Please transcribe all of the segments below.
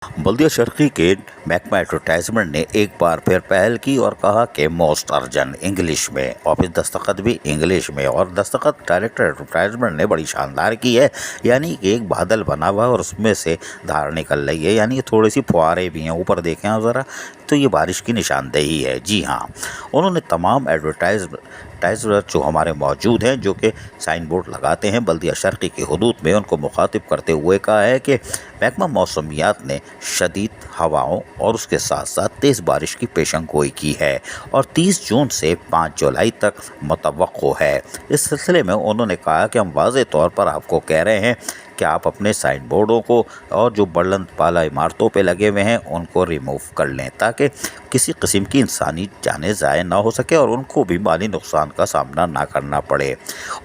बल्दिया शर्की के महकमा एडवर्टाइजमेंट ने एक बार फिर पहल की और कहा कि मोस्ट अर्जेंट इंग्लिश में, ऑफिस दस्तखत भी इंग्लिश में। और दस्तखत डायरेक्टर एडवर्टाइजमेंट ने बड़ी शानदार की है, यानी कि एक बादल बना हुआ है और उसमें से धार निकल रही है, यानी कि थोड़ी सी फुहारे भी हैं। ऊपर देखें आप ज़रा, तो ये बारिश की निशानदेही है। जी हाँ, उन्होंने तमाम एडवर्टाइजर जो हमारे मौजूद हैं, जो कि साइन बोर्ड लगाते हैं बल्दिया शर्की की हदूद में, उनको मुखातिब करते हुए कहा है कि महकमा मौसमियात ने शदीद हवाओं और उसके साथ साथ तेज़ बारिश की पेशंगोई की है और 30 जून से 5 जुलाई तक मुतवक्को है। इस सिलसिले में उन्होंने कहा कि हम वाज़े तौर पर आपको कह रहे हैं कि आप अपने साइन बोर्डों को और जो बुलंद बाला इमारतों पे लगे हुए हैं उनको रिमूव कर लें, ताकि किसी किस्म की इंसानी जानें ज़ाय ना हो सके और उनको भी माली नुकसान का सामना ना करना पड़े।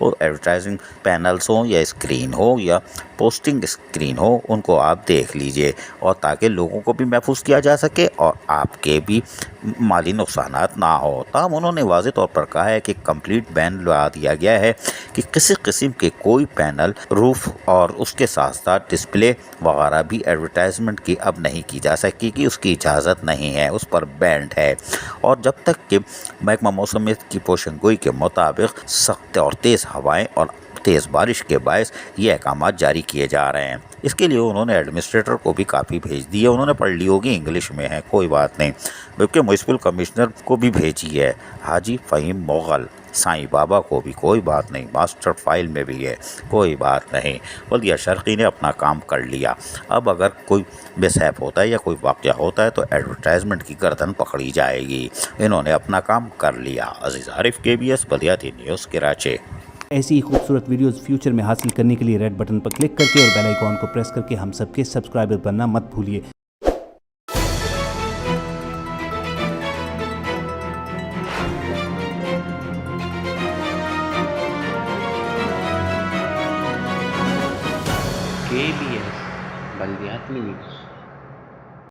और एडवर्टाइजिंग पैनल्स हों या स्क्रीन हो या पोस्टिंग स्क्रीन हो, उनको आप देख लीजिए, और ताकि लोगों को भी महफूज किया जा सके और आपके भी माली नुकसानात ना हो। तब उन्होंने वाज़े तौर पर कहा है कि कंप्लीट बैन लगा दिया गया है कि किसी किस्म के कोई पैनल, रूफ और उसके साथ साथ डिस्प्ले वगैरह भी एडवर्टाइजमेंट की अब नहीं की जा सकेगी, उसकी इजाज़त नहीं है, उस पर बैंड है। और जब तक कि महकमा मौसमियात की पेशंगोई के मुताबिक सख्त और तेज़ हवाएँ और तेज़ बारिश के बायस ये अहकाम जारी किए जा रहे हैं। इसके लिए उन्होंने एडमिनिस्ट्रेटर को भी कापी भेज दी है। उन्होंने पढ़ ली होगी, इंग्लिश में है, कोई बात नहीं, बल्कि म्यूनसिपल कमिश्नर को भी भेजी है, हाजी फ़हीम मोगल साईं बाबा को भी, कोई बात नहीं, मास्टर फाइल में भी है, कोई बात नहीं। बल्दिया शर्की ने अपना काम कर लिया। अब अगर कोई मिसहैप होता है या कोई वाक़या होता है तो एडवर्टाइजमेंट की गर्दन पकड़ी जाएगी। इन्होंने अपना काम कर लिया। अजीज़ आरिफ, KBS बल्दियाती न्यूज़, कराची। ऐसी ही खूबसूरत वीडियोस फ्यूचर में हासिल करने के लिए रेड बटन पर क्लिक करके और बेल आइकॉन को प्रेस करके हम सबके सब्सक्राइबर बनना मत भूलिए। KBS बल्दियाती न्यूज़।